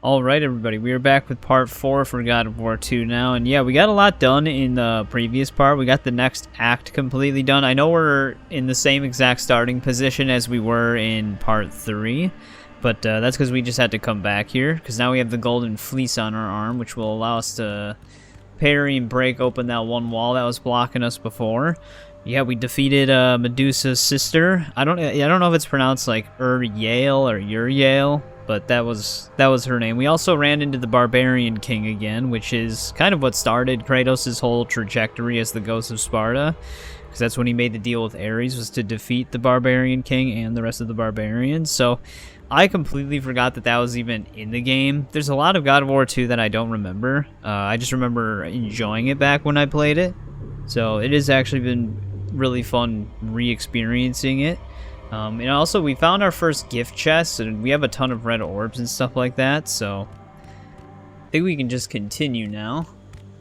Alright everybody, we are back with part 4 for God of War 2 now, and yeah, we got a lot done in the previous part. We got the next act completely done. I know we're in the same exact starting position as we were in part 3, but that's because we just had to come back here, because now we have the Golden Fleece on our arm, which will allow us to parry and break open that one wall that was blocking us before. Yeah, we defeated Medusa's sister. I don't know if it's pronounced like Euryale or Euryale, but that was her name. We also ran into the Barbarian King again, which is kind of what started Kratos' whole trajectory as the Ghost of Sparta, because that's when he made the deal with Ares, was to defeat the Barbarian King and the rest of the barbarians. So I completely forgot that that was even in the game. There's a lot of God of War 2 that I don't remember. I just remember enjoying it back when I played it. So it has actually been really fun re-experiencing it. And also we found our first gift chest, and we have a ton of red orbs and stuff like that, so I think we can just continue now.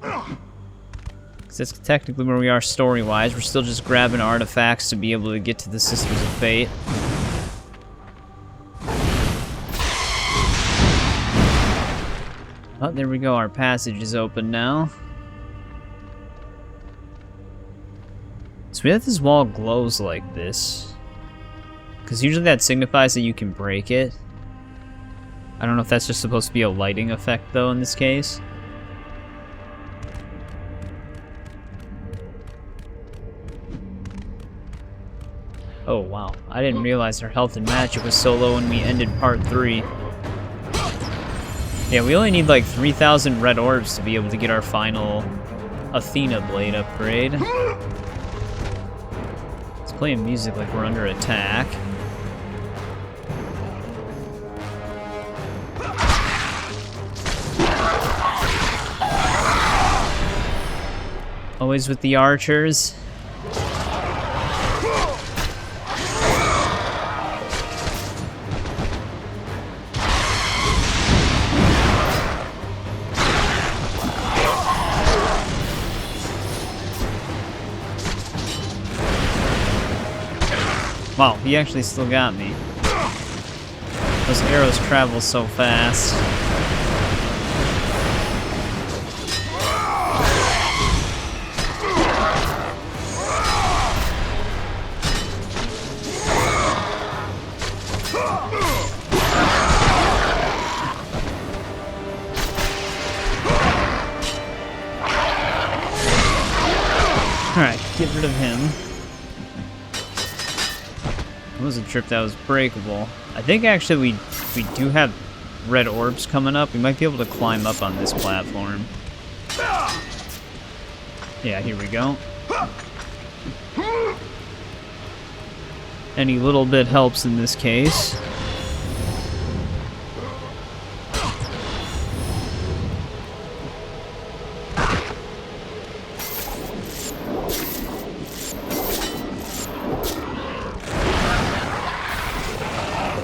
Because that's technically where we are story-wise. We're still just grabbing artifacts to be able to get to the Sisters of Fate. Oh, there we go, our passage is open now. It's weird that this wall glows like this, because usually that signifies that you can break it. I don't know if that's just supposed to be a lighting effect, though, in this case. Oh, wow. I didn't realize our health and magic was so low when we ended part 3. Yeah, we only need like 3,000 red orbs to be able to get our final Athena blade upgrade. Playing music like we're under attack. Always with the archers. Wow, he actually still got me. Those arrows travel so fast. Alright, get rid of him. It was a trip that was breakable. I think actually we do have red orbs coming up. We might be able to climb up on this platform. Yeah, here we go. Any little bit helps in this case.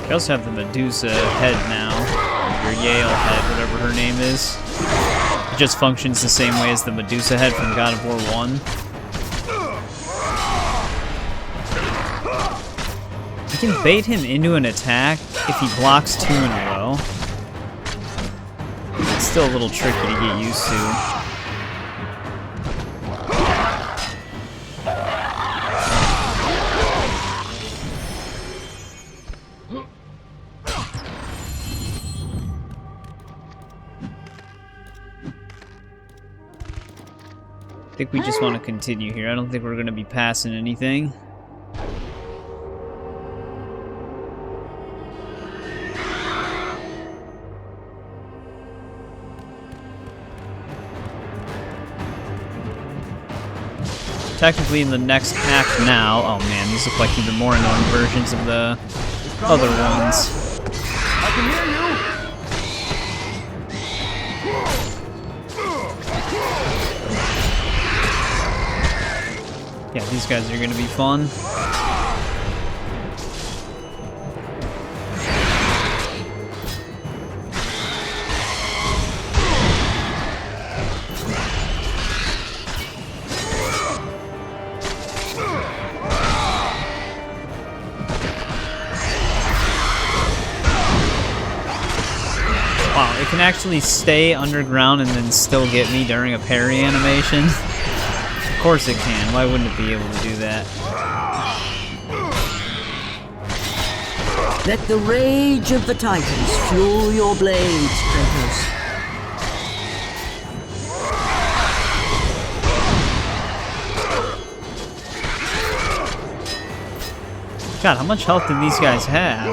We also have the Medusa head now, or Euryale head, whatever her name is. It just functions the same way as the Medusa head from God of War 1. You can bait him into an attack if he blocks 2 in a row. It's still a little tricky to get used to. I think we just want to continue here. I don't think we're going to be passing anything. Technically in the next act now. Oh man, these look like even more annoying versions of the other ones. I can hear you! Yeah, these guys are gonna be fun. Wow, it can actually stay underground and then still get me during a parry animation. Of course it can. Why wouldn't it be able to do that? Let the rage of the Titans fuel your blades, Kratos. God, how much health do these guys have?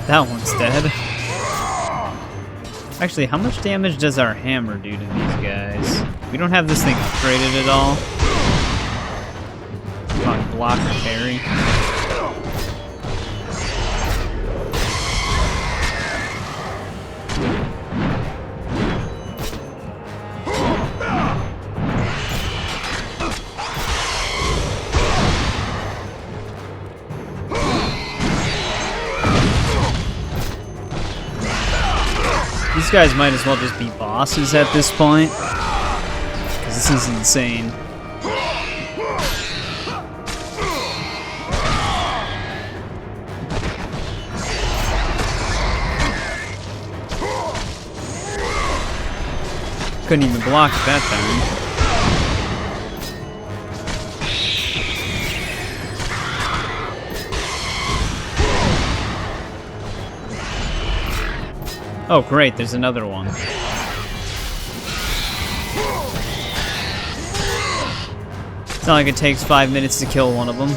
That one's dead. Actually, how much damage does our hammer do to these guys? We don't have this thing upgraded at all. Come on, block or parry. These guys might as well just be bosses at this point, because this is insane. Couldn't even block it that time. Oh great, there's another one. It's not like it takes 5 minutes to kill one of them.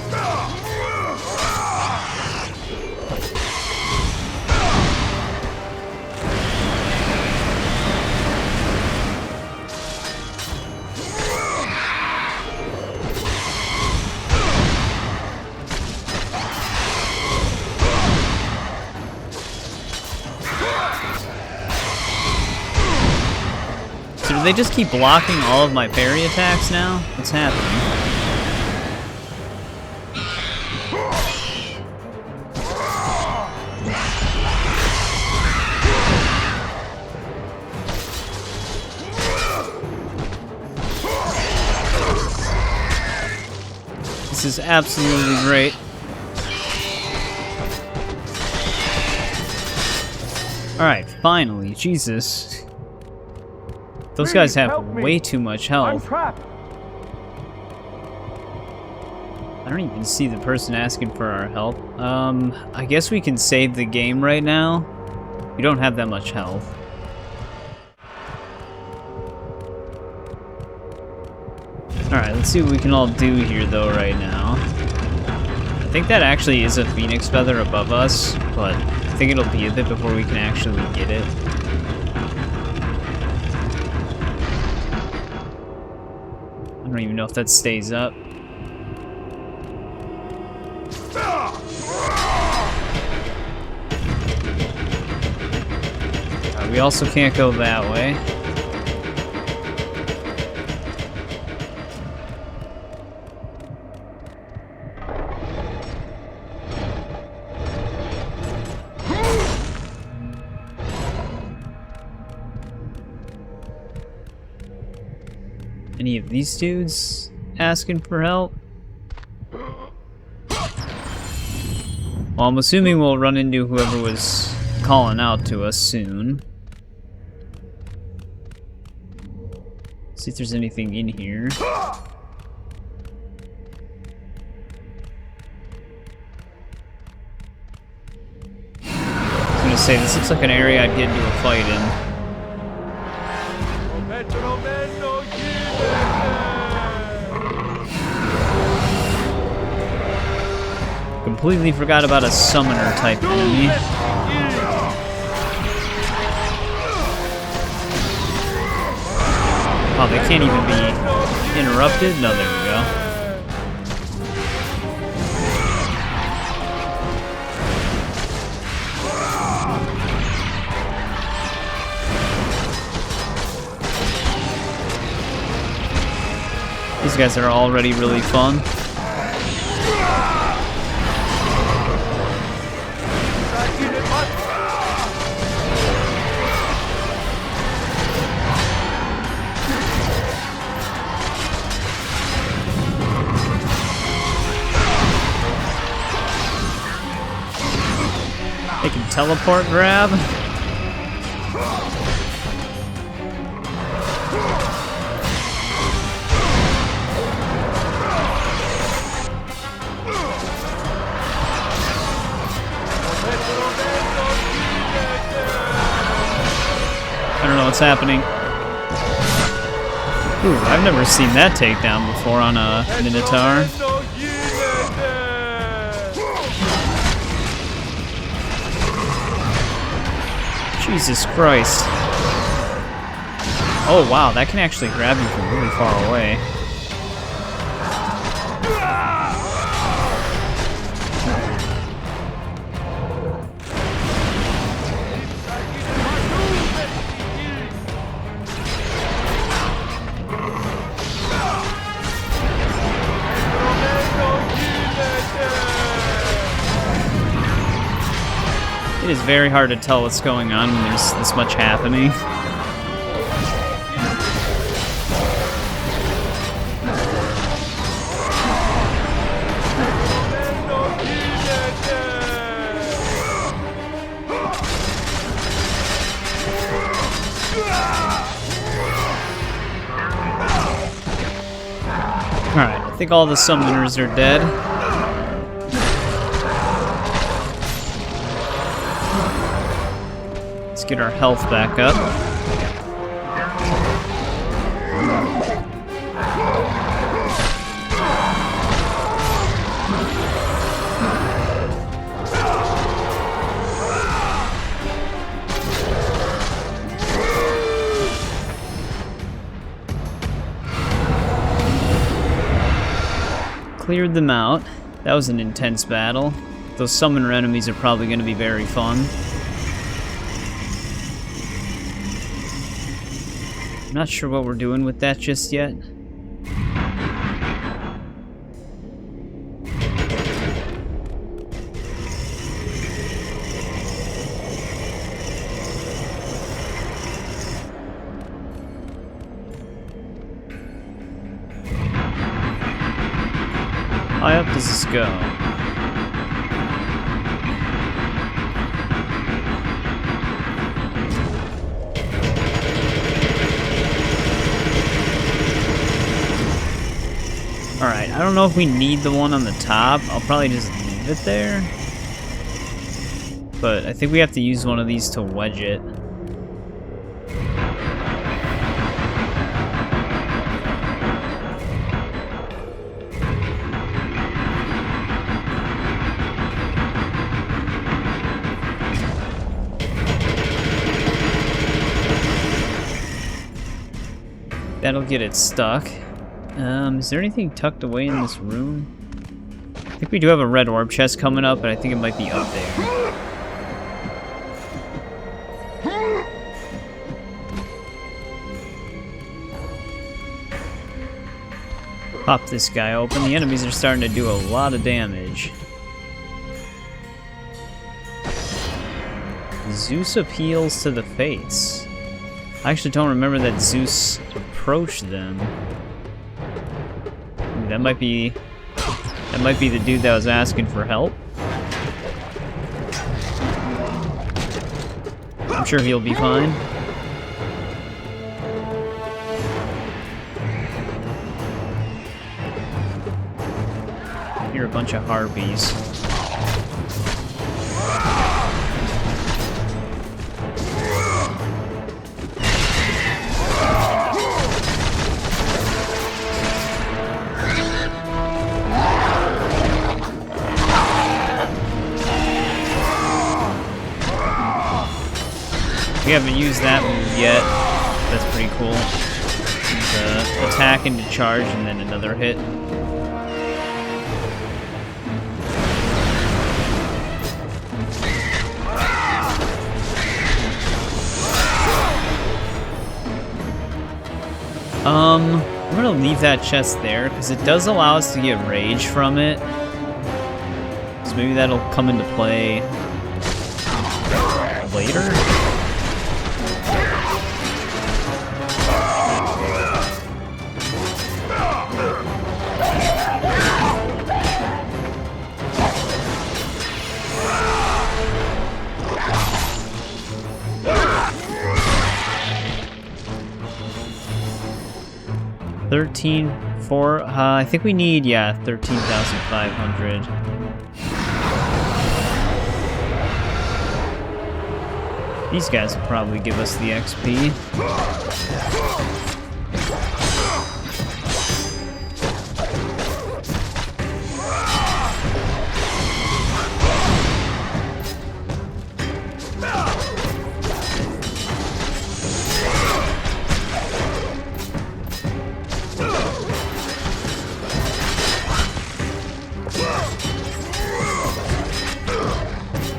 Do they just keep blocking all of my parry attacks now? What's happening? This is absolutely great. Alright, finally, Jesus. Those guys have way too much health. I don't even see the person asking for our help. I guess we can save the game right now. We don't have that much health. Alright, let's see what we can all do here though right now. I think that actually is a phoenix feather above us, but I think it'll be a bit before we can actually get it. I don't even know if that stays up. We also can't go that way. Any of these dudes asking for help? Well, I'm assuming we'll run into whoever was calling out to us soon. See if there's anything in here. I was gonna say, this looks like an area I'd get into a fight in. Completely forgot about a summoner type enemy. Oh, they can't even be interrupted? No, there we go. These guys are already really fun. teleport grab. I don't know what's happening. Ooh, I've never seen that takedown before on a Minotaur. Jesus Christ. Oh wow, that can actually grab you from really far away. It is very hard to tell what's going on when there's this much happening. Alright, I think all the summoners are dead. Get our health back up. Cleared them out. That was an intense battle. Those summoner enemies are probably going to be very fun. Not sure what we're doing with that just yet. How high up does this go? Alright, I don't know if we need the one on the top. I'll probably just leave it there. But I think we have to use one of these to wedge it. That'll get it stuck. Is there anything tucked away in this room? I think we do have a red orb chest coming up, but I think it might be up there. Pop this guy open. The enemies are starting to do a lot of damage. Zeus appeals to the fates. I actually don't remember that Zeus approached them. That might be the dude that was asking for help. I'm sure he'll be fine. Here are a bunch of harpies. We haven't used that move yet. That's pretty cool. The attack into charge and then another hit. I'm gonna leave that chest there because it does allow us to get rage from it. So maybe that'll come into play later. 13, 4, I think we need, yeah, 13,500. These guys will probably give us the XP.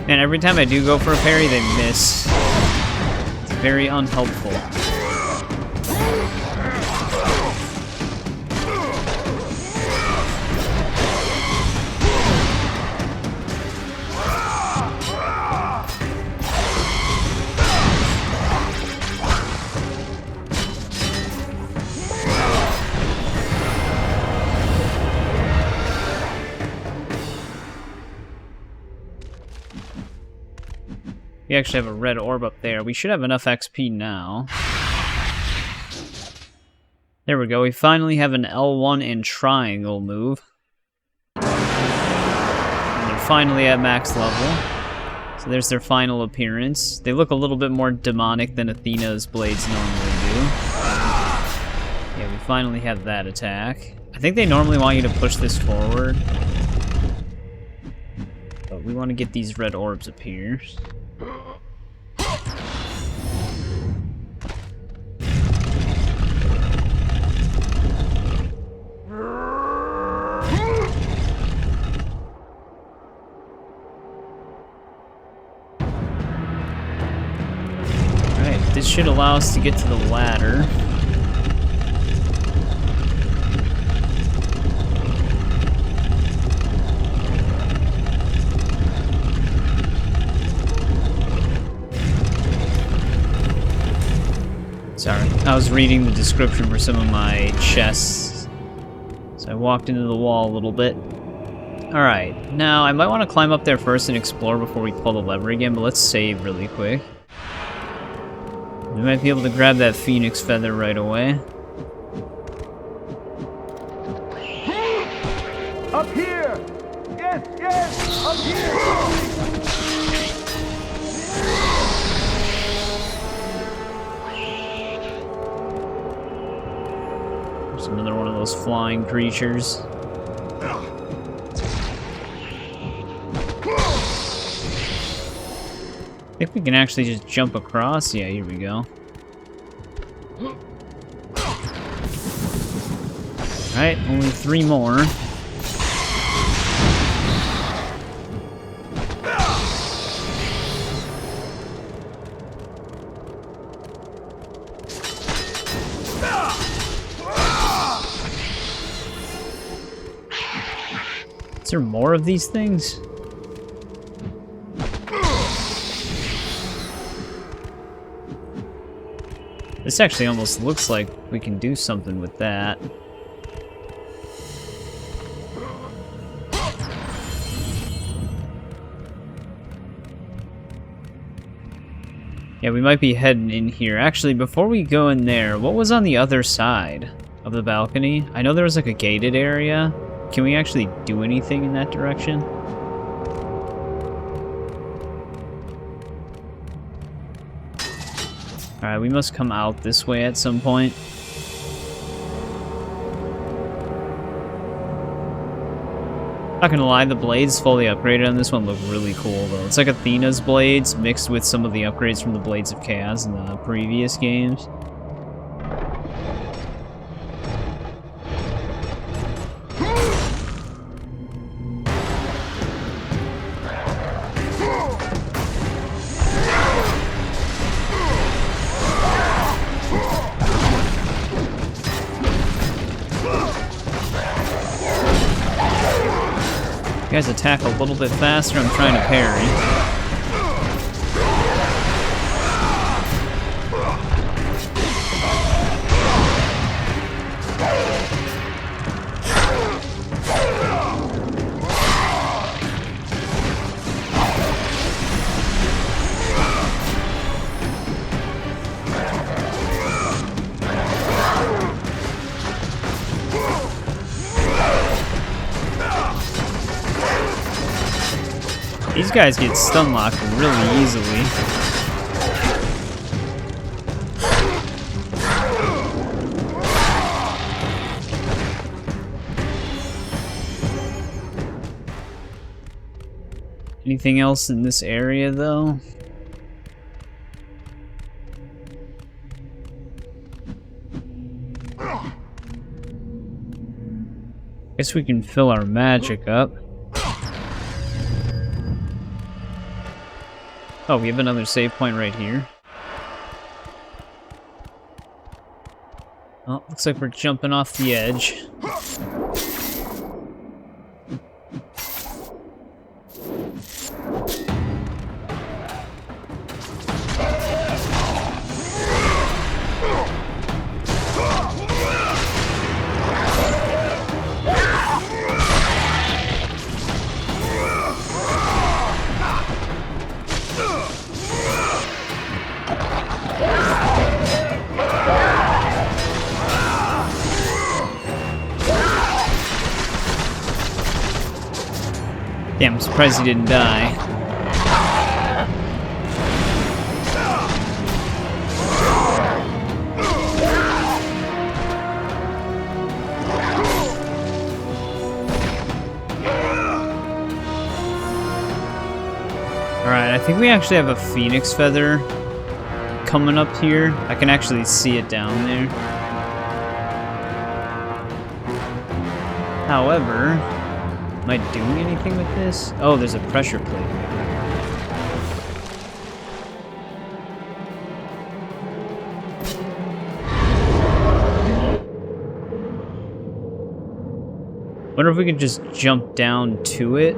And every time I do go for a parry, they miss. It's very unhelpful. We actually have a red orb up there. We should have enough XP now. There we go. We finally have an L1 and triangle move. And they're finally at max level. So there's their final appearance. They look a little bit more demonic than Athena's blades normally do. Yeah, we finally have that attack. I think they normally want you to push this forward. But we want to get these red orbs up here. Alright, this should allow us to get to the ladder. Sorry, I was reading the description for some of my chests, so I walked into the wall a little bit. Alright, now I might want to climb up there first and explore before we pull the lever again, but let's save really quick. We might be able to grab that phoenix feather right away. Up here! Yes, yes! Up here! There's another one of those flying creatures. I think we can actually just jump across. Yeah, here we go. Alright, only 3 more. Is there more of these things? This actually almost looks like we can do something with that. Yeah, we might be heading in here. Actually, before we go in there, what was on the other side of the balcony? I know there was like a gated area. Can we actually do anything in that direction? Alright, we must come out this way at some point. Not gonna lie, the blades fully upgraded on this one look really cool though. It's like Athena's blades mixed with some of the upgrades from the Blades of Chaos in the previous games. You guys attack a little bit faster, I'm trying to parry. These guys get stun locked really easily. Anything else in this area, though? Guess we can fill our magic up. Oh, we have another save point right here. Oh, looks like we're jumping off the edge. Damn, I'm surprised he didn't die. Alright, I think we actually have a phoenix feather coming up here. I can actually see it down there. However, am I doing anything with this? Oh, there's a pressure plate. Wonder if we could just jump down to it.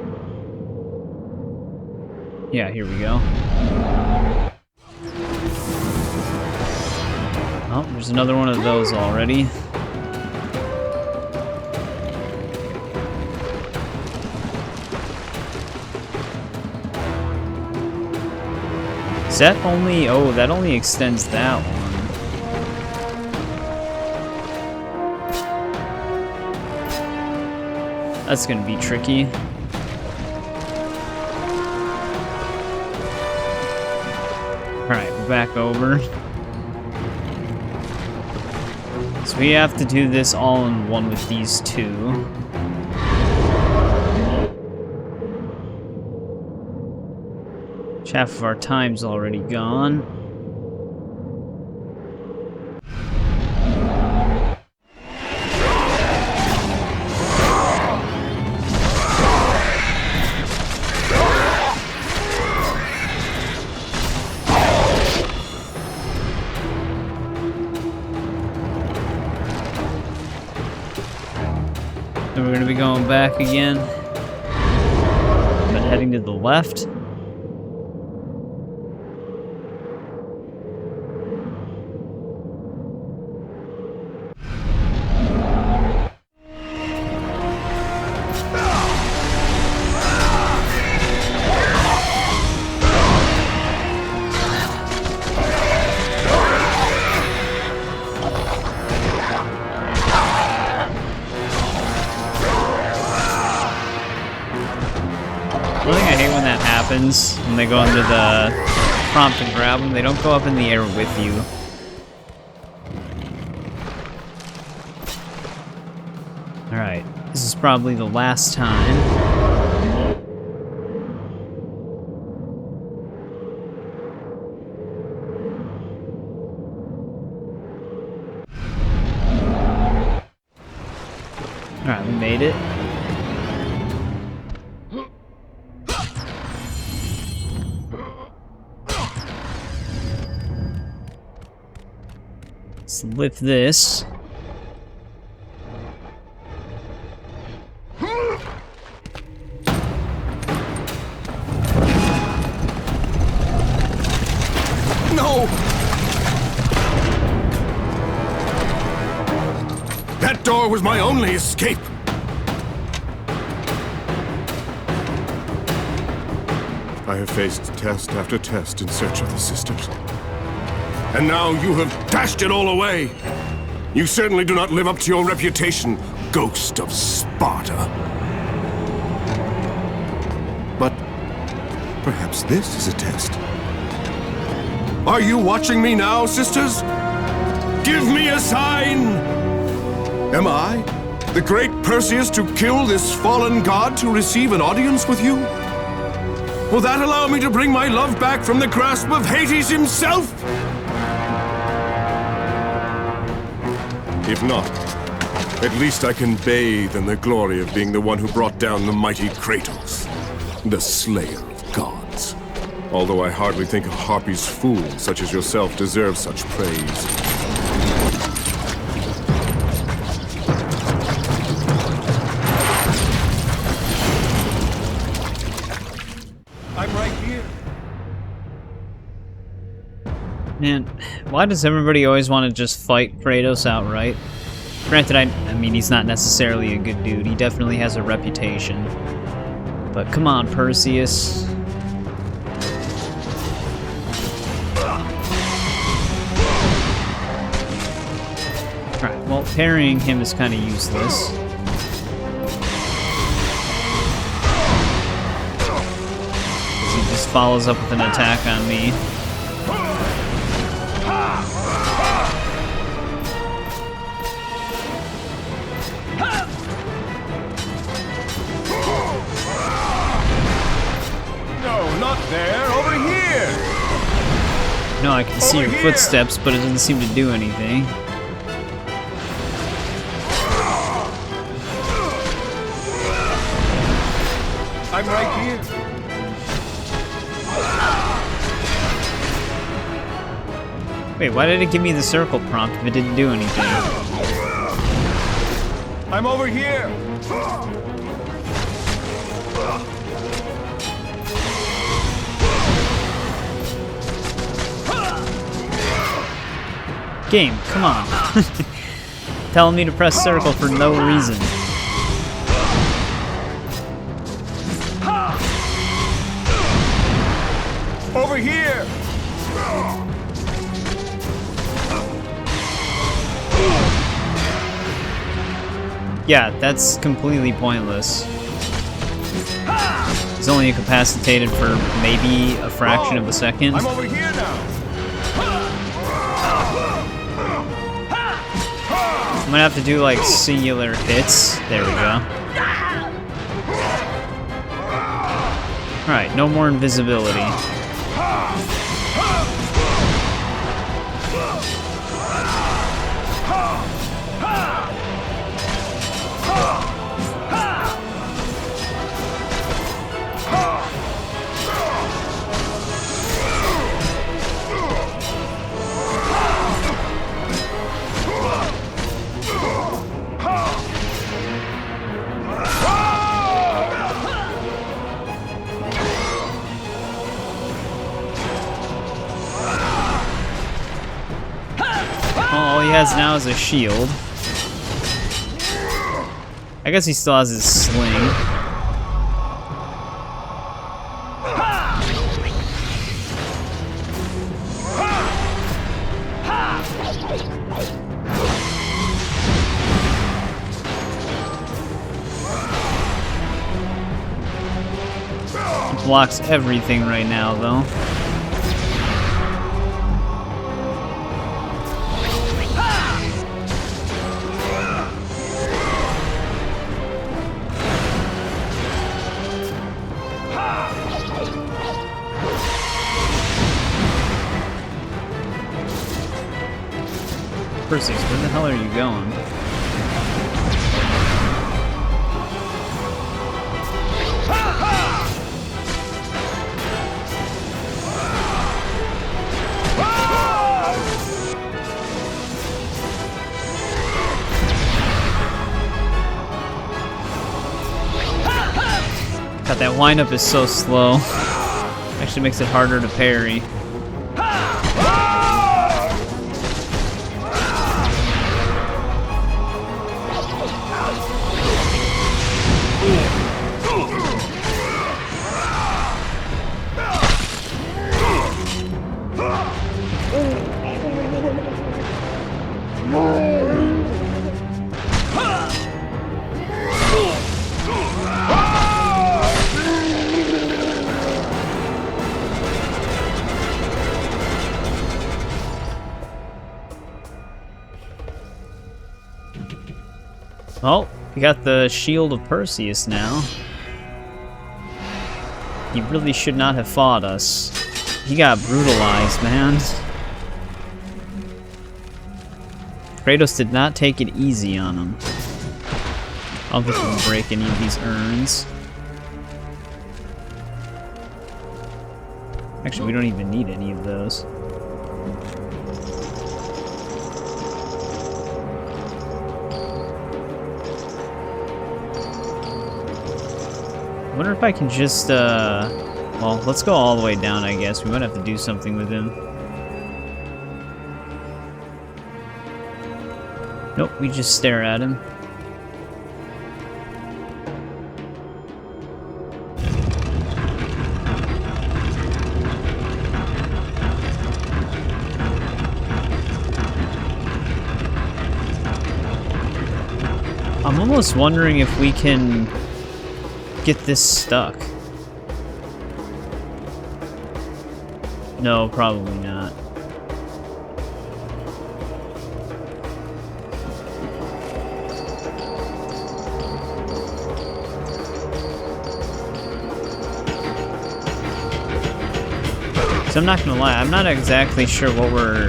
Yeah, here we go. Oh, there's another one of those already. Is that only... Oh, that only extends that one. That's gonna be tricky. Alright, we're back over. So we have to do this all in one with these two. Half of our time's already gone. Then we're gonna be going back again, but heading to the left. When they go under the prompt and grab them, they don't go up in the air with you. Alright, this is probably the last time. Alright, we made it. Let's lift this. No! That door was my only escape. I have faced test after test in search of the sisters. And now you have dashed it all away. You certainly do not live up to your reputation, ghost of Sparta. But Perhaps this is a test. Are you watching me now, sisters? Give me a sign! Am I, the great Perseus, to kill this fallen god to receive an audience with you? Will that allow me to bring my love back from the grasp of Hades himself? If not, at least I can bathe in the glory of being the one who brought down the mighty Kratos, the slayer of gods. Although I hardly think a Harpy's fool such as yourself deserves such praise. I'm right here. Man, why does everybody always want to just fight Kratos outright? Granted, I mean, he's not necessarily a good dude. He definitely has a reputation. But come on, Perseus. Alright, well, parrying him is kind of useless. He just follows up with an attack on me. No, not there. Over here. No, I can see your footsteps, but it doesn't seem to do anything. I'm right here. Wait, why did it give me the circle prompt if it didn't do anything? I'm over here. Game, come on. Telling me to press circle for no reason. Over here. Yeah, that's completely pointless. He's only incapacitated for maybe a fraction of a second. I'm over here now. I'm gonna have to do like singular hits. There we go. Alright, no more invisibility. All he has now is a shield. I guess he still has his sling. He blocks everything right now, though. Perseus, where the hell are you going? God, that windup is so slow. Actually makes it harder to parry. Oh, we got the shield of Perseus now. He really should not have fought us. He got brutalized, man. Kratos did not take it easy on him. I don't think we can break any of these urns. Actually, we don't even need any of those. I wonder if I can just, well, let's go all the way down, I guess. We might have to do something with him. Nope, we just stare at him. I'm almost wondering if we can get this stuck. No, probably not. So I'm not gonna lie, I'm not exactly sure what we're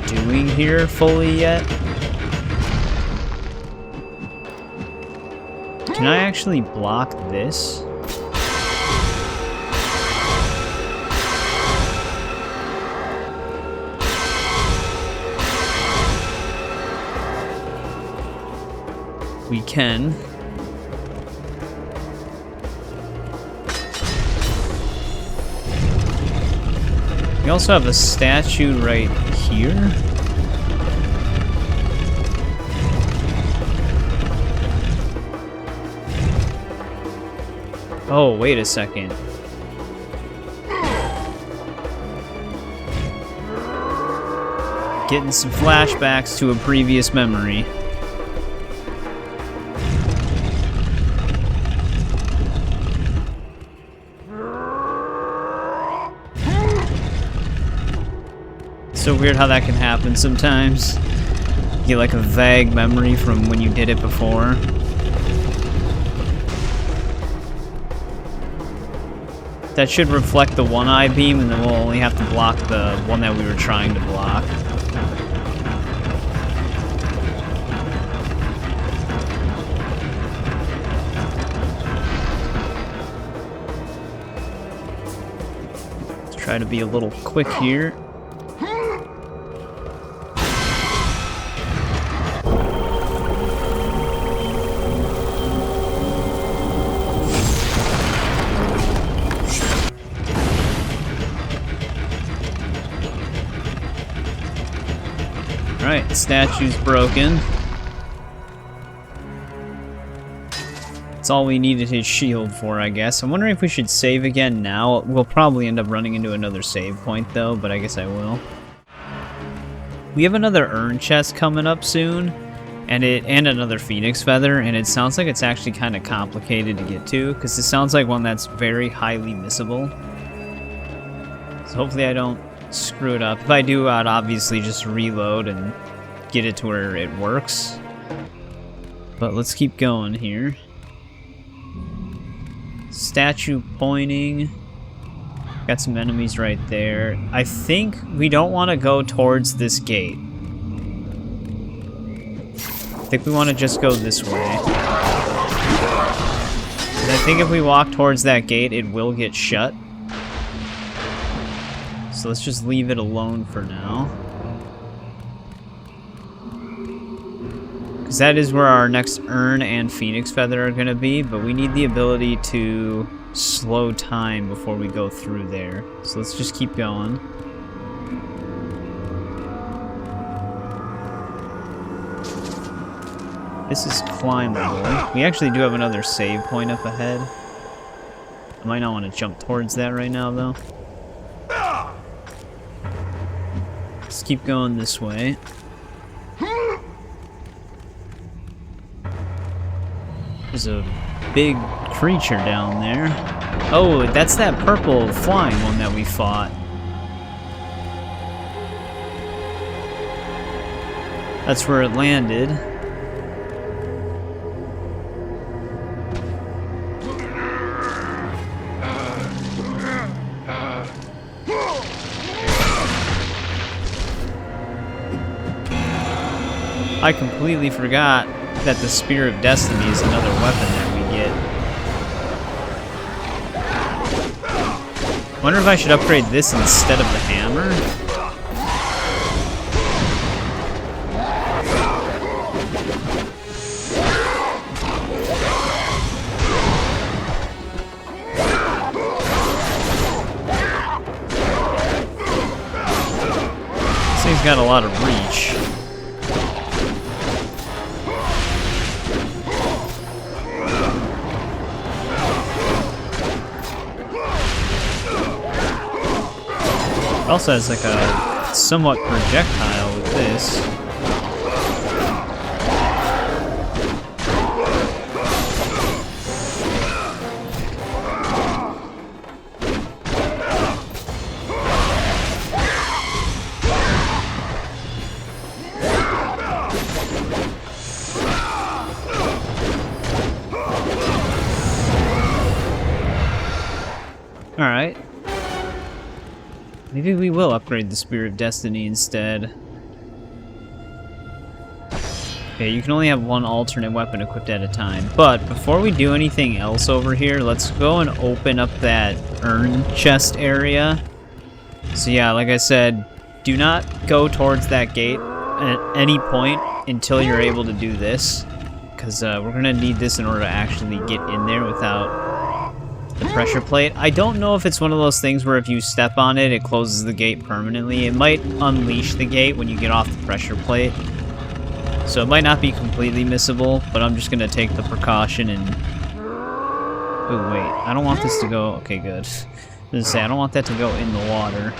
doing here fully yet. Can I actually block this? We can. We also have a statue right here. Oh, wait a second. Getting some flashbacks to a previous memory. So weird how that can happen sometimes. You get like a vague memory from when you did it before. That should reflect the one-eye beam, and then we'll only have to block the one that we were trying to block. Let's try to be a little quick here. Alright, the statue's broken. That's all we needed his shield for, I guess. I'm wondering if we should save again now. We'll probably end up running into another save point, though, but I guess I will. We have another Urn Chest coming up soon, and another Phoenix Feather, and it sounds like it's actually kind of complicated to get to, because it sounds like one that's very highly missable. So hopefully I don't screw it up. If I do, I'd obviously just reload and get it to where it works. But let's keep going here. Statue pointing. Got some enemies right there. I think we don't want to go towards this gate. I think we want to just go this way. And I think if we walk towards that gate, it will get shut. So let's just leave it alone for now. Because that is where our next Urn and Phoenix Feather are going to be, but we need the ability to slow time before we go through there. So let's just keep going. This is climbable. We actually do have another save point up ahead. I might not want to jump towards that right now, though. Let's keep going this way. There's a big creature down there. Oh, that's that purple flying one that we fought. That's where it landed. I completely forgot that the Spear of Destiny is another weapon that we get. Wonder if I should upgrade this instead of the hammer? This thing's got a lot of reach. It also has like a somewhat projectile with this. All right. Maybe we will upgrade the Spear of Destiny instead. Okay, you can only have one alternate weapon equipped at a time. But before we do anything else over here, let's go and open up that Urn Chest area. So yeah, like I said, do not go towards that gate at any point until you're able to do this. Because we're going to need this in order to actually get in there without the pressure plate. I don't know if it's one of those things where if you step on it, it closes the gate permanently. It might unleash the gate when you get off the pressure plate. So it might not be completely missable, but I'm just going to take the precaution and... Oh, wait. I don't want this to go... Okay, good. I was going to say, I don't want that to go in the water.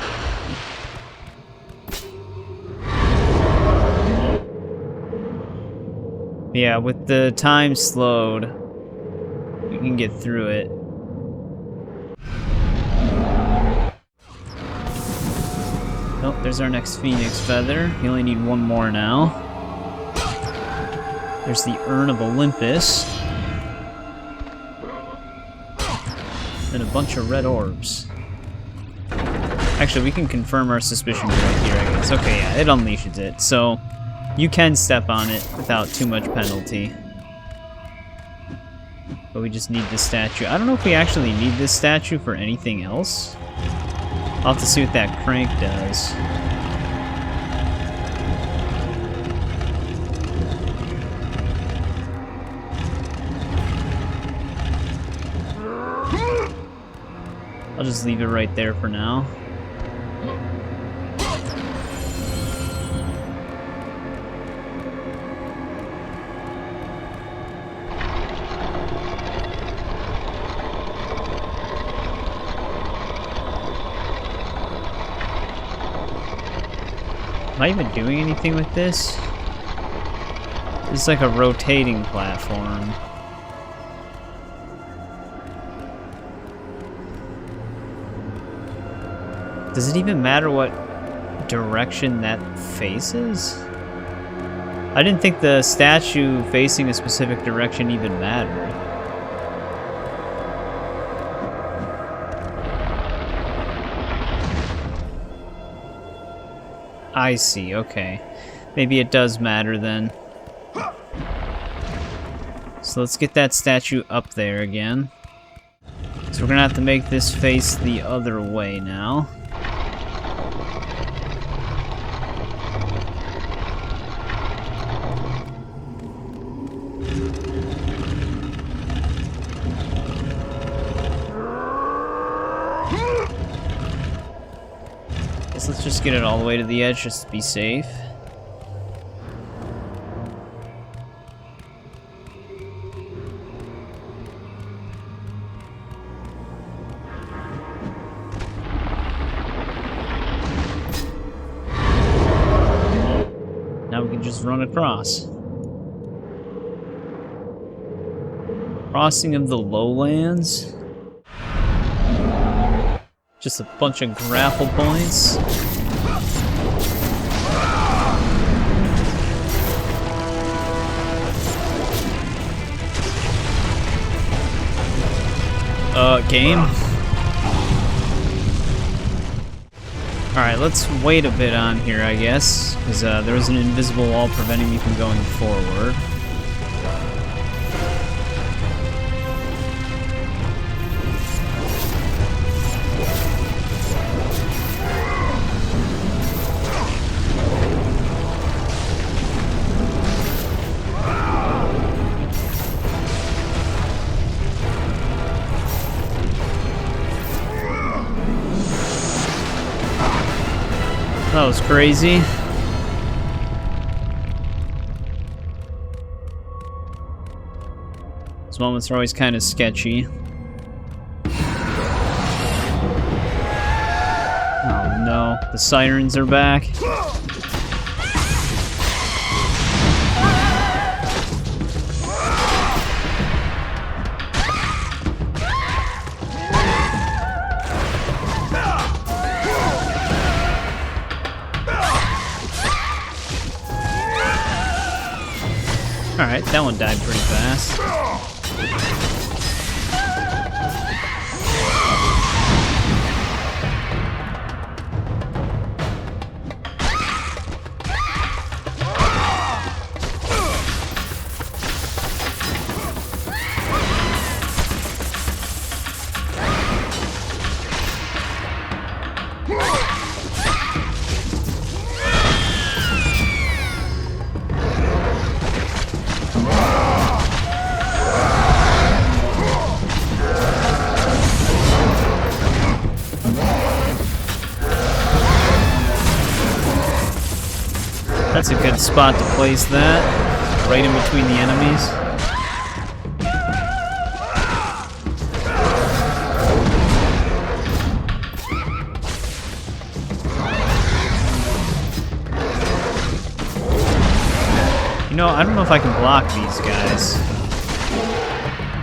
Yeah, with the time slowed, we can get through it. Oh, there's our next Phoenix Feather. We only need one more now. There's the Urn of Olympus. And a bunch of red orbs. Actually, we can confirm our suspicions right here, I guess. Okay, yeah, it unleashes it. So, you can step on it without too much penalty. But we just need this statue. I don't know if we actually need this statue for anything else. I'll have to see what that crank does. I'll just leave it right there for now. Am I even doing anything with this? This is like a rotating platform. Does it even matter what direction that faces? I didn't think the statue facing a specific direction even mattered. I see, okay. Maybe it does matter then. So let's get that statue up there again. So we're gonna have to make this face the other way now. Let's just get it all the way to the edge just to be safe. Now we can just run across. Crossing of the Lowlands. Just a bunch of grapple points. Game? Alright, let's wait a bit on here, I guess, because there's an invisible wall preventing me from going forward. That was crazy. These moments are always kind of sketchy. Oh no, the sirens are back. Alright, that one died pretty fast. That's a good spot to place that, right in between the enemies. You know, I don't know if I can block these guys.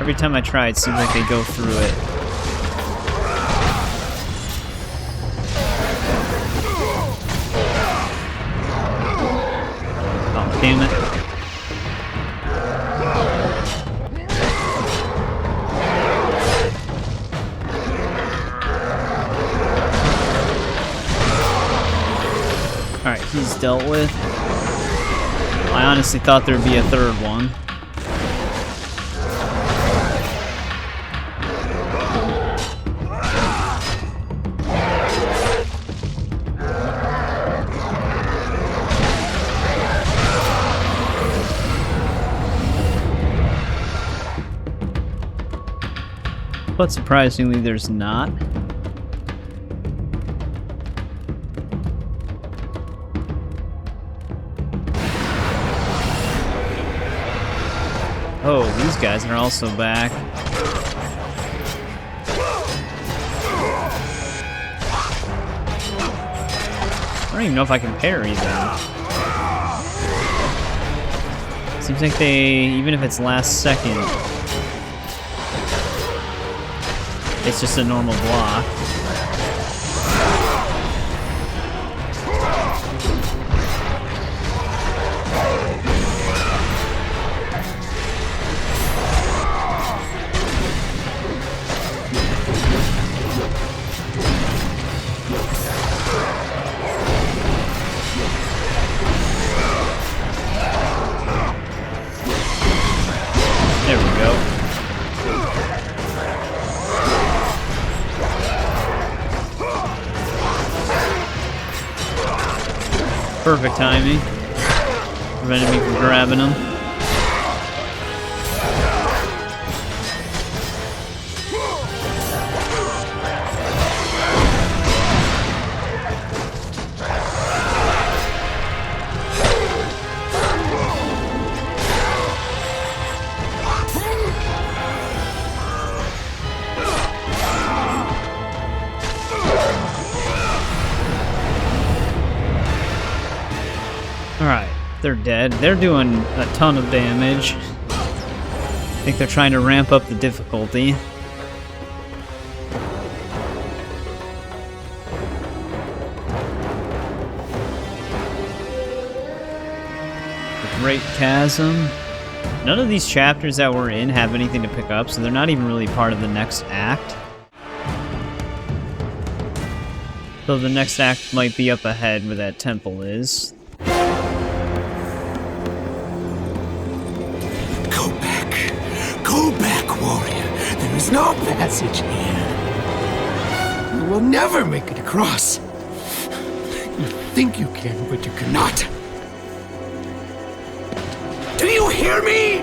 Every time I try, it seems like they go through it. Damn it. Alright, he's dealt with. I honestly thought there'd be a third one. But surprisingly, there's not. Oh, these guys are also back. I don't even know if I can parry them. Seems like they, even if it's last second, it's just a normal block. There we go. Perfect timing. Prevented me from grabbing him. Alright, they're dead. They're doing a ton of damage. I think they're trying to ramp up the difficulty. The Great Chasm. None of these chapters that we're in have anything to pick up, so they're not even really part of the next act. So the next act might be up ahead where that temple is. Go back, warrior. There is no passage here. You will never make it across. You think you can, but you cannot. Do you hear me?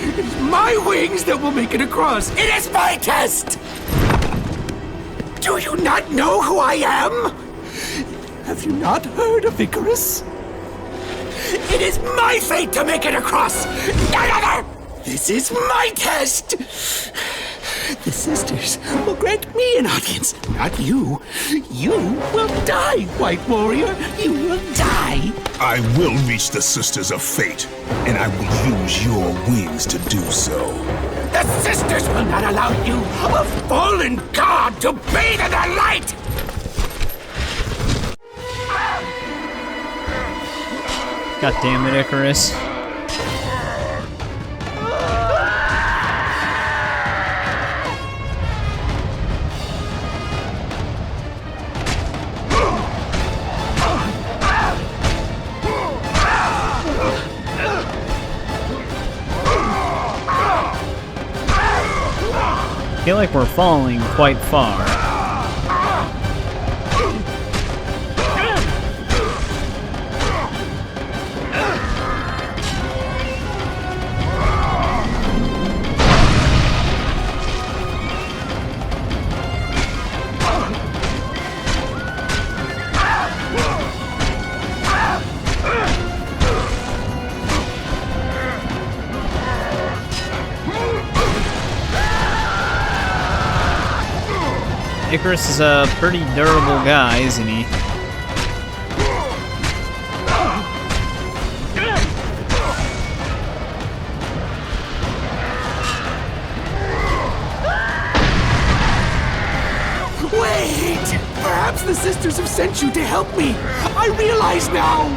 It is my wings that will make it across. It is my test! Do you not know who I am? Have you not heard of Icarus? It is my fate to make it across, none other! This is my test! The sisters will grant me an audience, not you. You will die, White Warrior. You will die. I will reach the Sisters of Fate, and I will use your wings to do so. The sisters will not allow you, a fallen god, to bathe in their light! God damn it, Icarus. I feel like we're falling quite far. Icarus is a pretty durable guy, isn't he? Wait! Perhaps the sisters have sent you to help me. I realize now.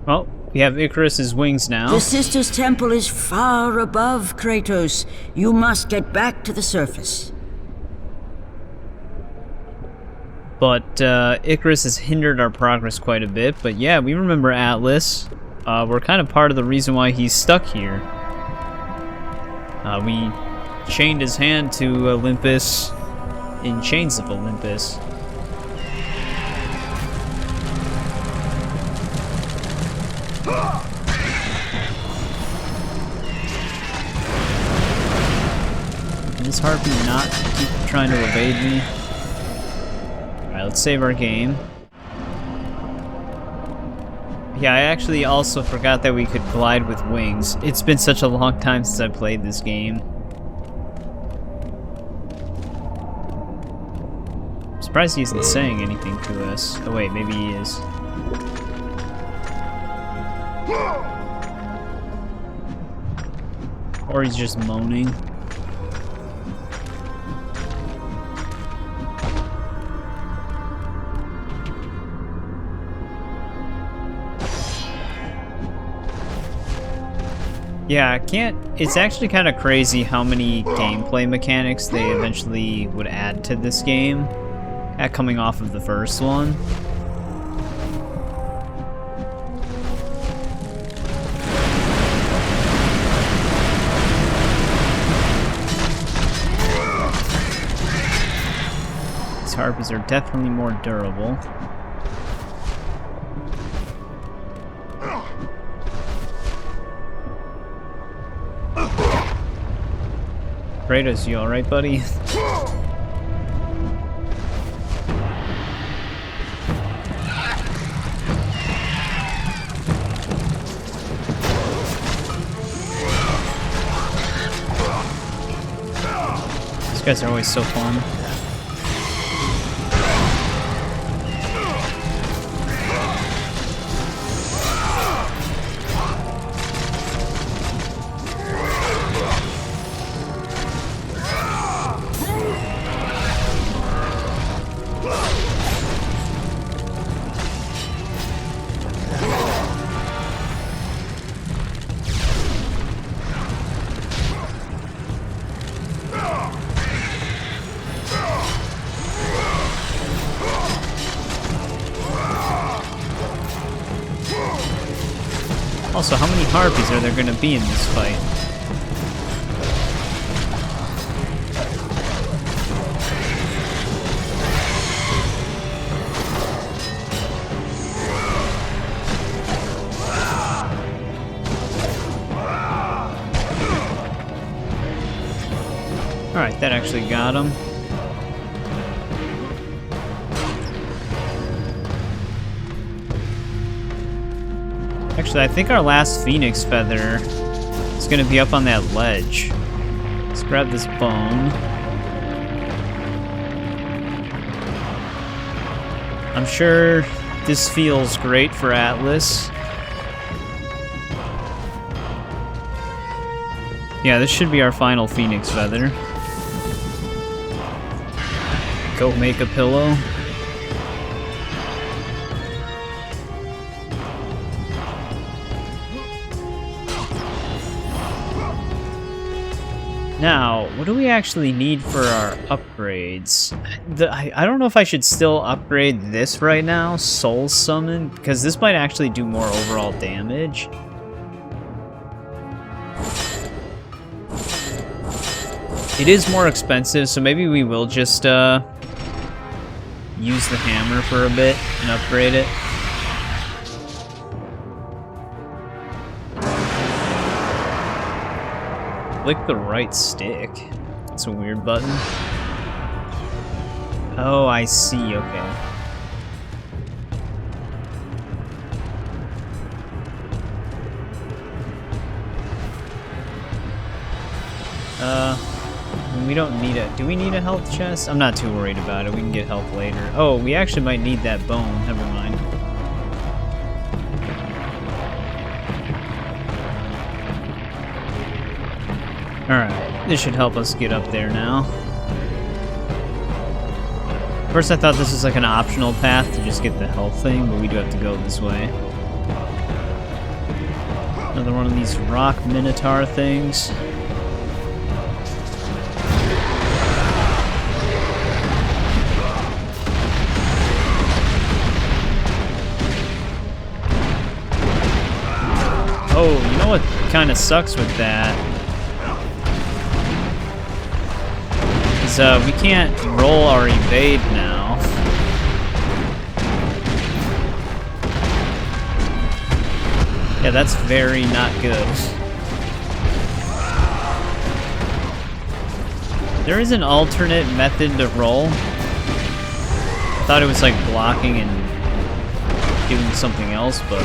Well, we have Icarus's wings now. The Sisters' Temple is far above Kratos. You must get back to the surface. But Icarus has hindered our progress quite a bit. But yeah, we remember Atlas. We're kind of part of the reason why he's stuck here. We chained his hand to Olympus in Chains of Olympus. Can this harpy not keep trying to evade me? Alright, let's save our game. Yeah, I actually also forgot that we could glide with wings. It's been such a long time since I played this game. I'm surprised he isn't saying anything to us. Oh wait, maybe he is. Or he's just moaning. Yeah, I can't... It's actually kind of crazy how many gameplay mechanics they eventually would add to this game, coming off of the first one. These harpies are definitely more durable. Kratos, you alright, buddy? These guys are always so fun. Also, how many harpies are there going to be in this fight? Alright, that actually got him. Actually, I think our last Phoenix Feather is going to be up on that ledge. Let's grab this bone. I'm sure this feels great for Atlas. Yeah, this should be our final Phoenix Feather. Go make a pillow. Now, what do we actually need for our upgrades? I don't know if I should still upgrade this right now, Soul Summon, because this might actually do more overall damage. It is more expensive, so maybe we will just use the hammer for a bit and upgrade it. Click the right stick. It's a weird button. Oh, I see, okay. We don't need a... Do we need a health chest? I'm not too worried about it. We can get health later. Oh, we actually might need that bone. Never mind. Alright, this should help us get up there now. First I thought this was like an optional path to just get the health thing, but we do have to go this way. Another one of these rock minotaur things. Oh, you know what kind of sucks with that? We can't roll our evade now. Yeah, that's very not good. There is an alternate method to roll. I thought it was like blocking and doing something else, but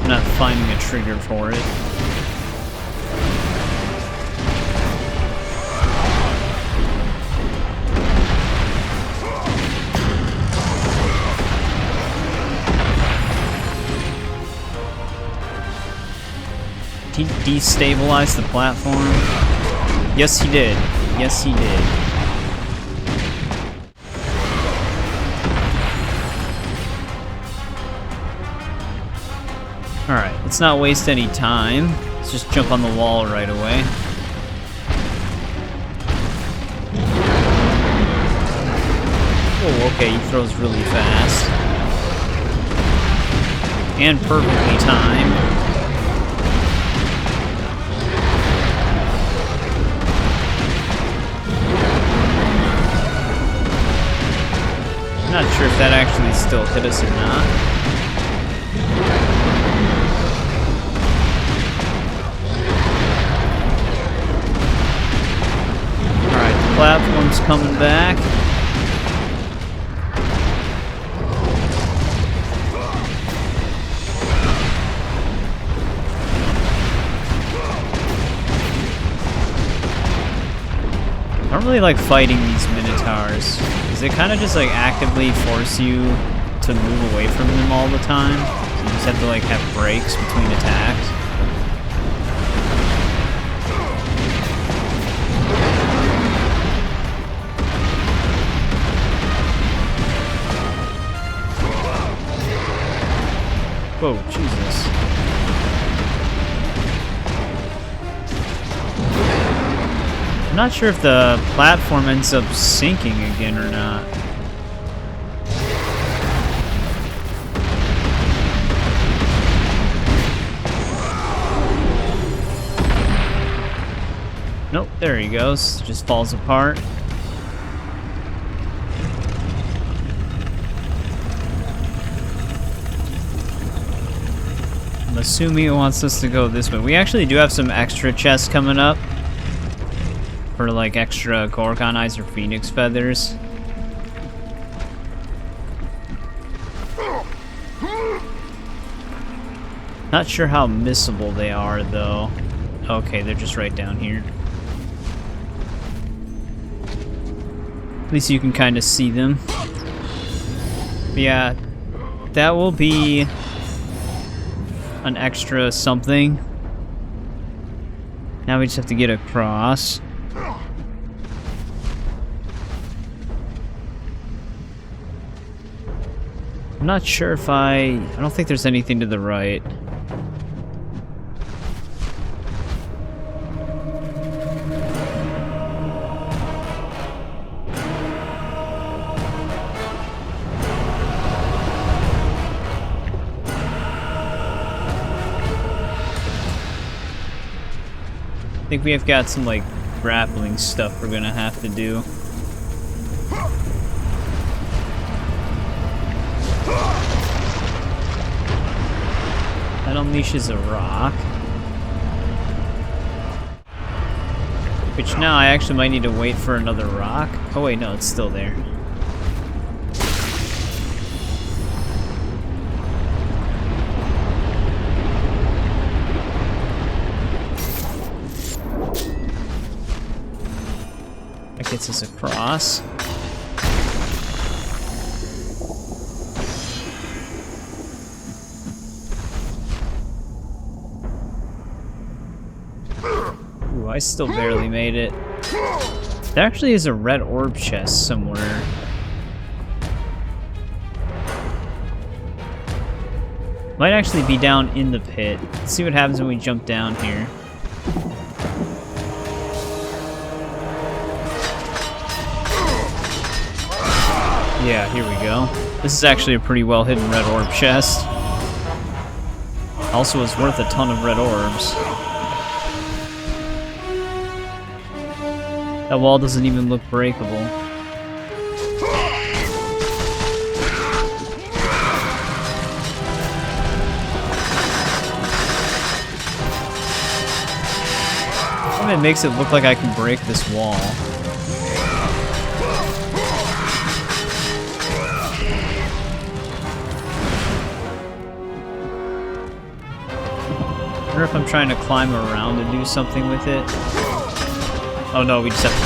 I'm not finding a trigger for it. He destabilized the platform? Yes, he did. Yes, he did. Alright, let's not waste any time. Let's just jump on the wall right away. Oh, okay, he throws really fast. And perfectly timed. Not sure if that actually still hit us or not. platforms coming back. I don't really like fighting these minotaurs, because they kind of just like actively force you to move away from them all the time. So you just have to like have breaks between attacks. Whoa, Jesus. I'm not sure if the platform ends up sinking again or not. Nope, there he goes. Just falls apart. I'm assuming it wants us to go this way. We actually do have some extra chests coming up for like extra Gorgon eyes or Phoenix feathers. Not sure how missable they are though. Okay, they're just right down here. At least you can kind of see them. But yeah, that will be an extra something. Now we just have to get across. I'm not sure if I don't think there's anything to the right. I think we have got some like grappling stuff we're gonna have to do. That unleashes a rock. Which now I actually might need to wait for another rock. Oh wait, no, it's still there. That gets us across. Ooh, I still barely made it. There actually is a red orb chest somewhere. Might actually be down in the pit. Let's see what happens when we jump down here. Yeah, here we go. This is actually a pretty well hidden red orb chest. Also is worth a ton of red orbs. That wall doesn't even look breakable. It makes it look like I can break this wall. I wonder if I'm trying to climb around and do something with it. Oh no, we just have to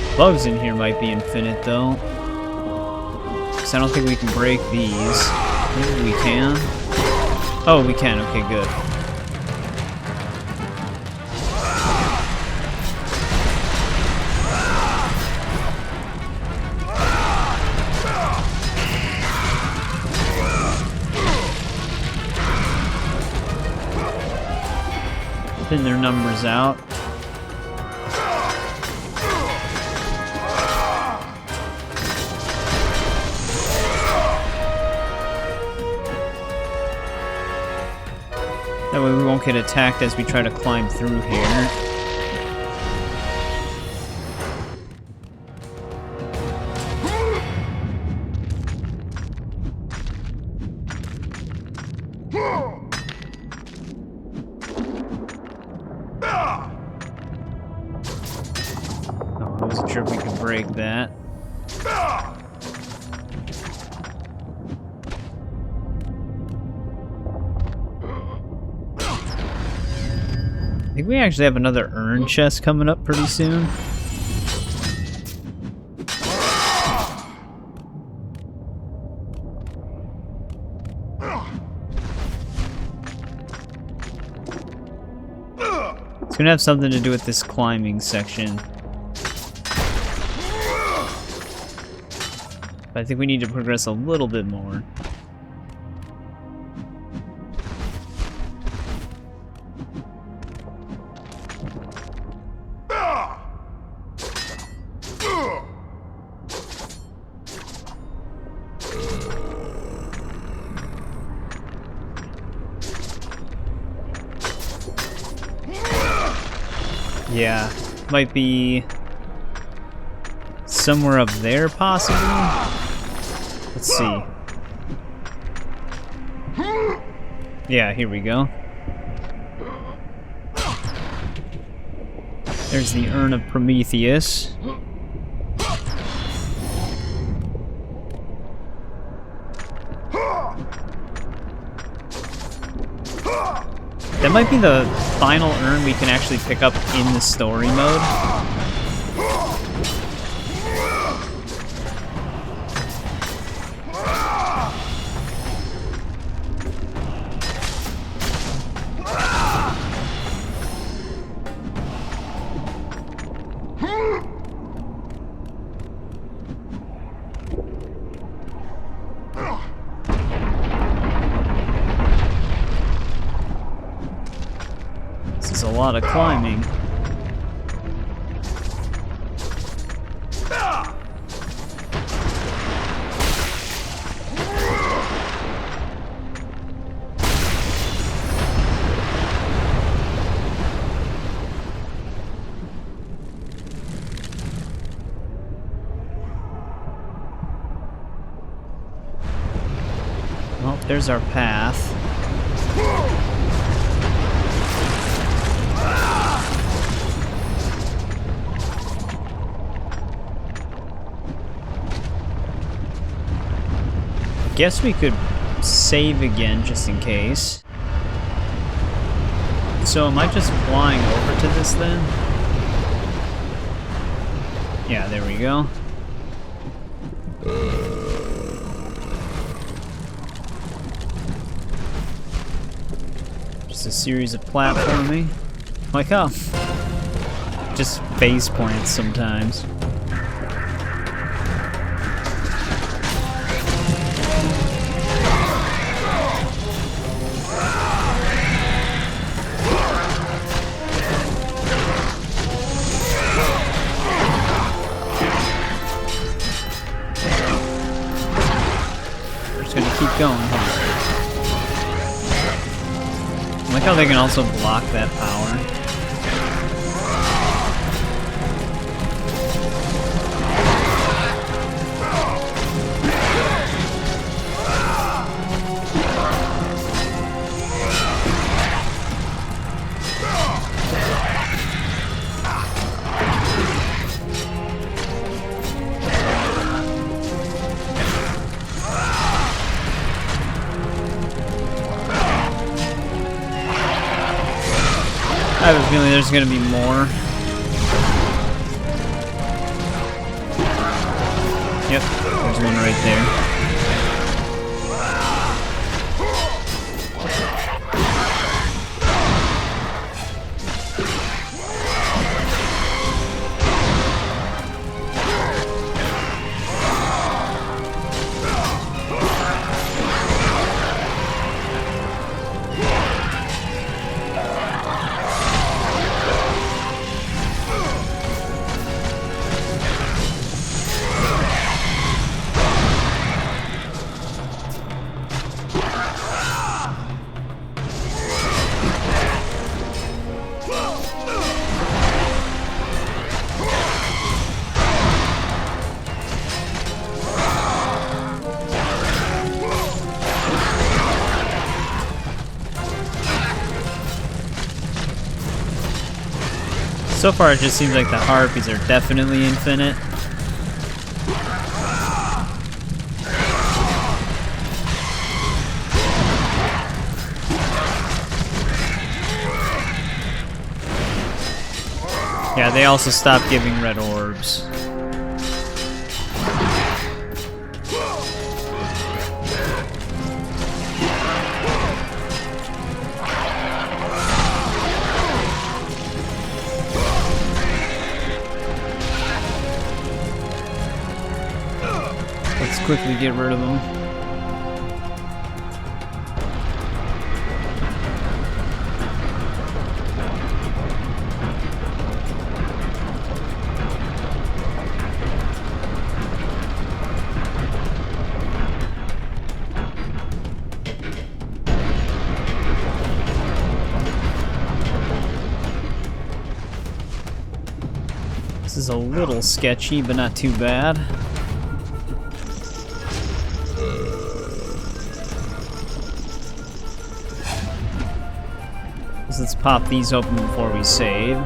jump. Bugs in here might be infinite though. Because I don't think we can break these. Maybe we can. Oh, we can. Okay, good. Thin their numbers out. That way we won't get attacked as we try to climb through here. Not sure if we can break that. I think we actually have another Urn Chest coming up pretty soon. It's gonna have something to do with this climbing section. But I think we need to progress a little bit more. Yeah, might be somewhere up there, possibly. Let's see. Yeah, here we go. There's the Urn of Prometheus. That might be the final urn we can actually pick up in the story mode. A lot of climbing. Well, there's our path. Guess we could save again just in case. So am I just flying over to this then? Yeah, there we go. Just a series of platforming. Like how? Just face plants sometimes. Keep going, huh? I like how they can also block that power. I have a feeling there's gonna be more. Yep, there's one right there. So far, it just seems like the harpies are definitely infinite. Yeah, they also stopped giving red orbs. Let's quickly get rid of them. This is a little sketchy, but not too bad. Let's pop these open before we save.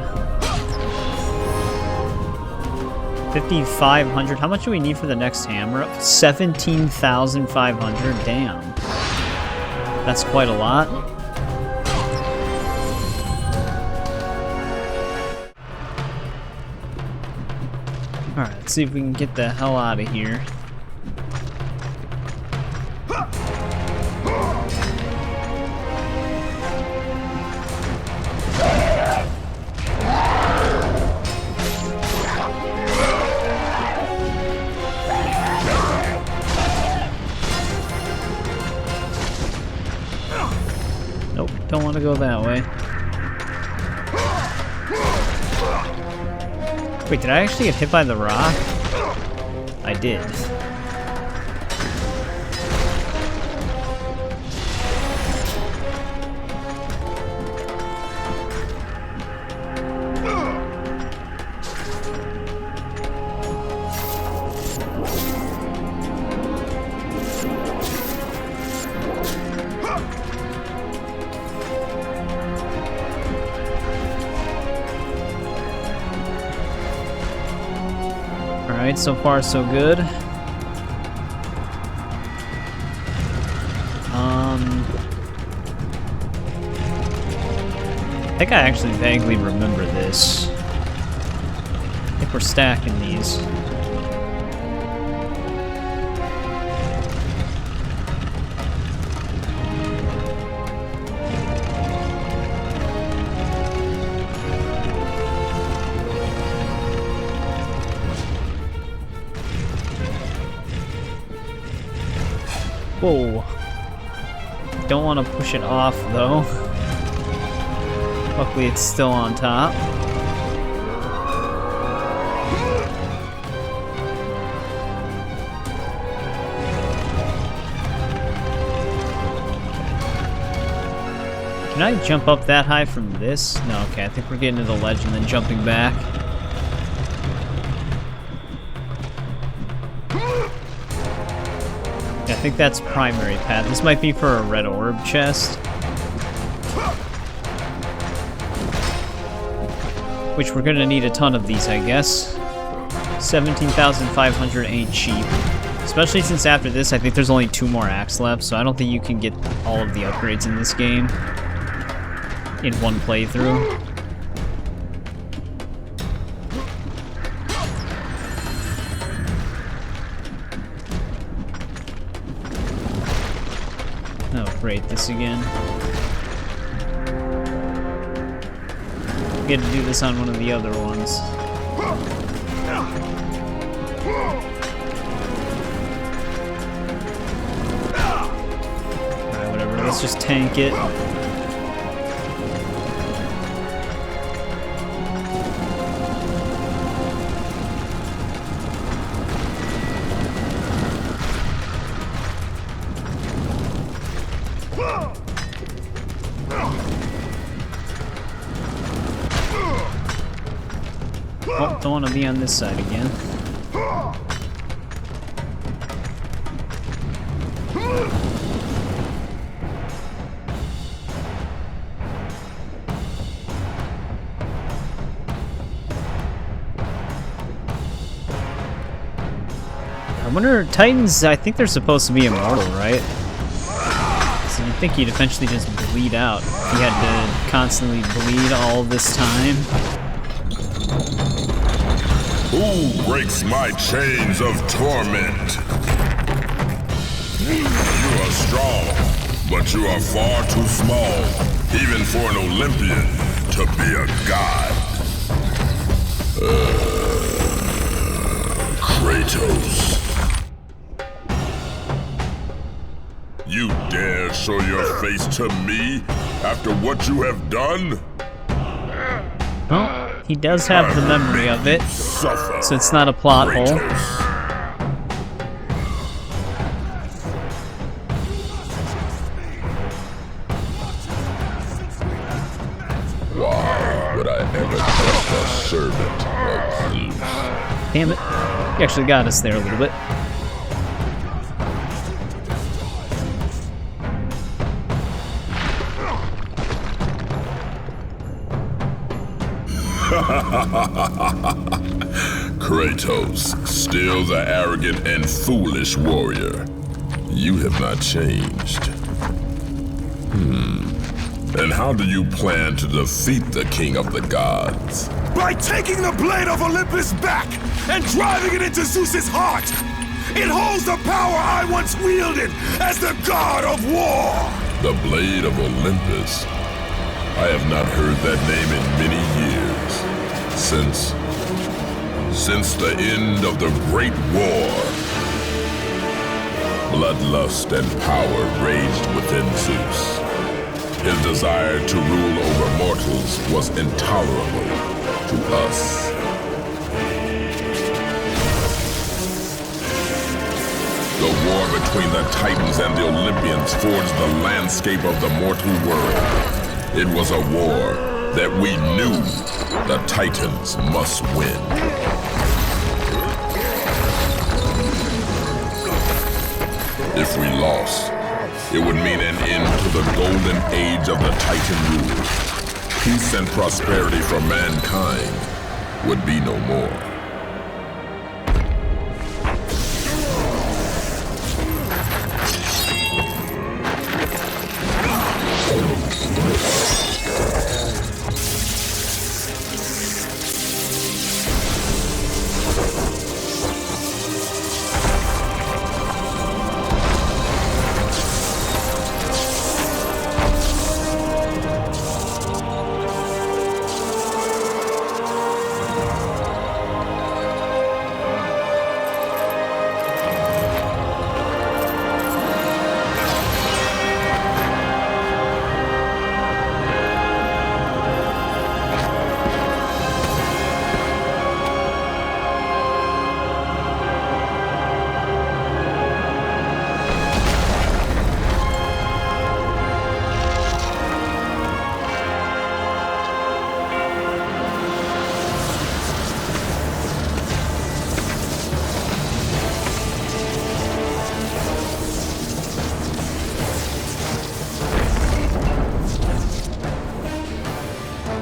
5,500. How much do we need for the next hammer up? 17,500. Damn. That's quite a lot. Alright, let's see if we can get the hell out of here. Nope, don't want to go that way. Wait, did I actually get hit by the rock? I did. Alright, so far so good. I think I actually vaguely remember this. I think we're stacking these. Whoa. Don't want to push it off, though. Luckily, it's still on top. Can I jump up that high from this? No, okay, I think we're getting to the ledge and then jumping back. Yeah, I think that's primary path. This might be for a red orb chest. Which we're gonna need a ton of these, I guess. 17,500 ain't cheap. Especially since after this, I think there's only 2 more acts left, so I don't think you can get all of the upgrades in this game in one playthrough. Oh, great, this again. We had to do this on one of the other ones. Alright, whatever, let's just tank it. Oh, don't want to be on this side again. wonder, Titans, I think they're supposed to be immortal, right? So you'd think he'd eventually just bleed out. He had to constantly bleed all this time. Who breaks my chains of torment? You are strong, but you are far too small, even for an Olympian to be a god. Kratos. You dare show your face to me after what you have done? Well, he does have the memory of it, Suffer, so it's not a plot hole. Kratos. Why would I ever trust a servant of Zeus? Damn it. He actually got us there a little bit. Kratos, still the arrogant and foolish warrior. You have not changed. And how do you plan to defeat the king of the gods? By taking the blade of Olympus back and driving it into Zeus's heart! It holds the power I once wielded as the god of war! The blade of Olympus? I have not heard that name in many years. Since the end of the Great War. Bloodlust and power raged within Zeus. His desire to rule over mortals was intolerable to us. The war between the Titans and the Olympians forged the landscape of the mortal world. It was a war that we knew the Titans must win. If we lost, it would mean an end to the golden age of the Titan rule. Peace and prosperity for mankind would be no more.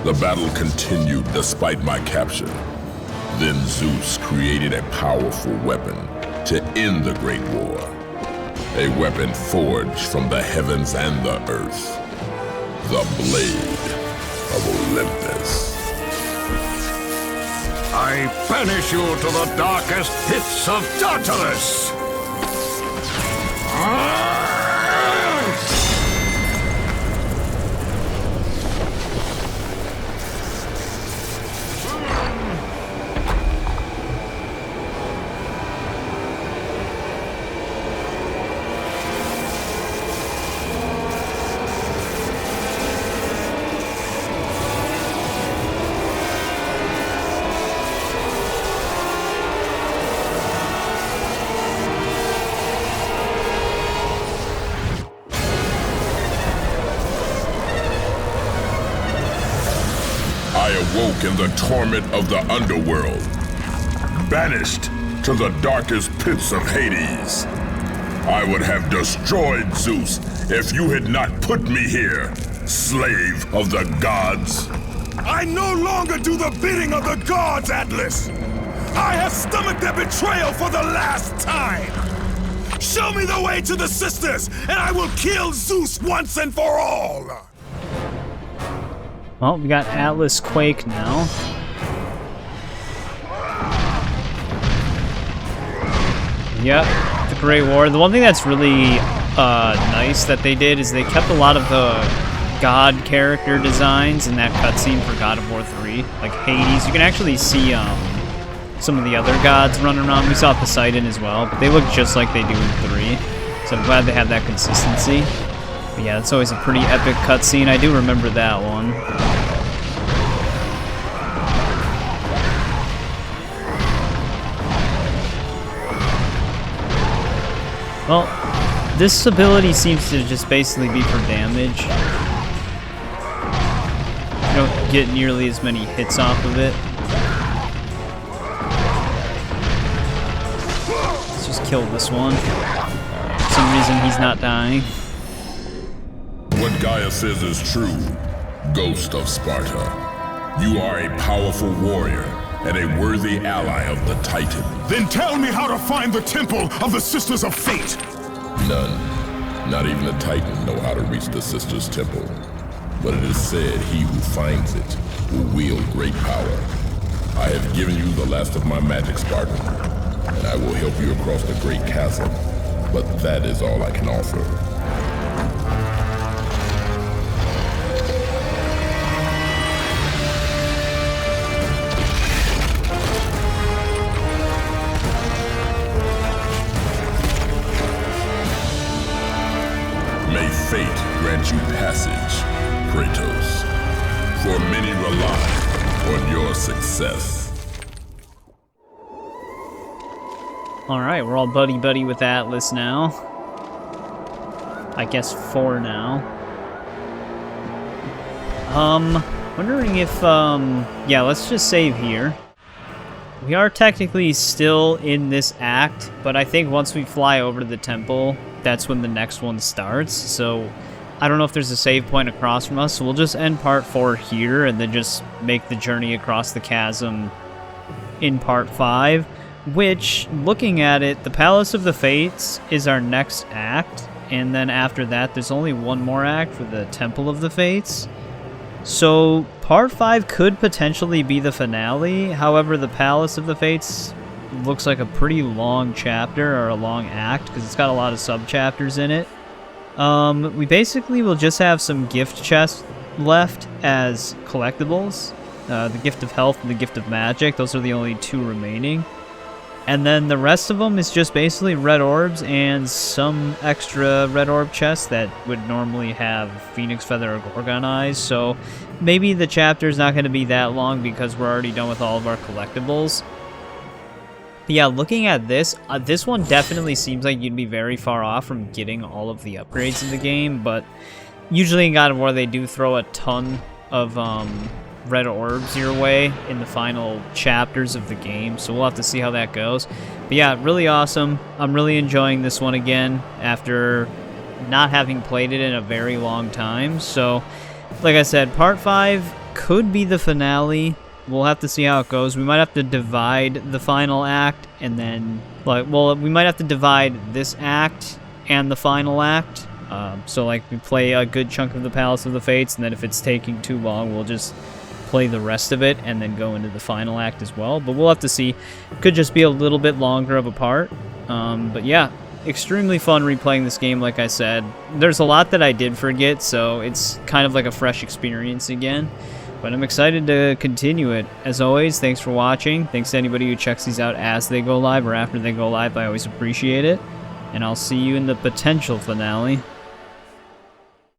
The battle continued despite my capture. Then Zeus created a powerful weapon to end the Great War. A weapon forged from the heavens and the earth. The Blade of Olympus. I banish you to the darkest pits of Tartarus! I awoke in the torment of the Underworld, banished to the darkest pits of Hades. I would have destroyed Zeus if you had not put me here, slave of the gods. I no longer do the bidding of the gods, Atlas! I have stomached their betrayal for the last time! Show me the way to the sisters, and I will kill Zeus once and for all! Well, we got Atlas Quake now. Yep, the Great War. The one thing that's really nice that they did is they kept a lot of the god character designs in that cutscene for God of War 3. Like Hades, you can actually see some of the other gods running around. We saw Poseidon as well, but they look just like they do in 3. So I'm glad they have that consistency. But yeah, it's always a pretty epic cutscene. I do remember that one. Well, this ability seems to just basically be for damage. You don't get nearly as many hits off of it. Let's just kill this one. For some reason, he's not dying. What Gaia says is true, Ghost of Sparta. You are a powerful warrior and a worthy ally of the Titan. Then tell me how to find the Temple of the Sisters of Fate! None. Not even the Titan know how to reach the Sisters' Temple. But it is said he who finds it will wield great power. I have given you the last of my magic, Spartan, and I will help you across the Great Chasm. But that is all I can offer. May fate grant you passage, Kratos, for many rely on your success. Alright, we're all buddy-buddy with Atlas now. I guess 4 now. Wondering if, yeah, let's just save here. We are technically still in this act, but I think once we fly over to the temple, that's when the next one starts, so I don't know if there's a save point across from us, so we'll just end part 4 here and then just make the journey across the chasm in part 5, which, looking at it, the Palace of the Fates is our next act, and then after that there's only one more act for the Temple of the Fates. So part 5 could potentially be the finale, however the Palace of the Fates looks like a pretty long chapter, or a long act, because it's got a lot of sub-chapters in it. We basically will just have some gift chests left as collectibles. The Gift of Health and the Gift of Magic, those are the only 2 remaining. And then the rest of them is just basically red orbs and some extra red orb chests that would normally have Phoenix Feather or Gorgon Eyes, so maybe the chapter's not going to be that long because we're already done with all of our collectibles. But yeah, looking at this, this one definitely seems like you'd be very far off from getting all of the upgrades in the game, but usually in God of War they do throw a ton of red orbs your way in the final chapters of the game, so we'll have to see how that goes. But yeah, really awesome. I'm really enjoying this one again after not having played it in a very long time. So, like I said, part 5 could be the finale. We'll have to see how it goes. We might have to divide the final act and then, like, well, we might have to divide this act and the final act. So, like, we play a good chunk of the Palace of the Fates, and then if it's taking too long, we'll just play the rest of it and then go into the final act as well. But we'll have to see. Could just be a little bit longer of a part. But yeah, extremely fun replaying this game, like I said. There's a lot that I did forget, so it's kind of like a fresh experience again. But I'm excited to continue it. As always, thanks for watching. Thanks to anybody who checks these out as they go live or after they go live. I always appreciate it. And I'll see you in the potential finale.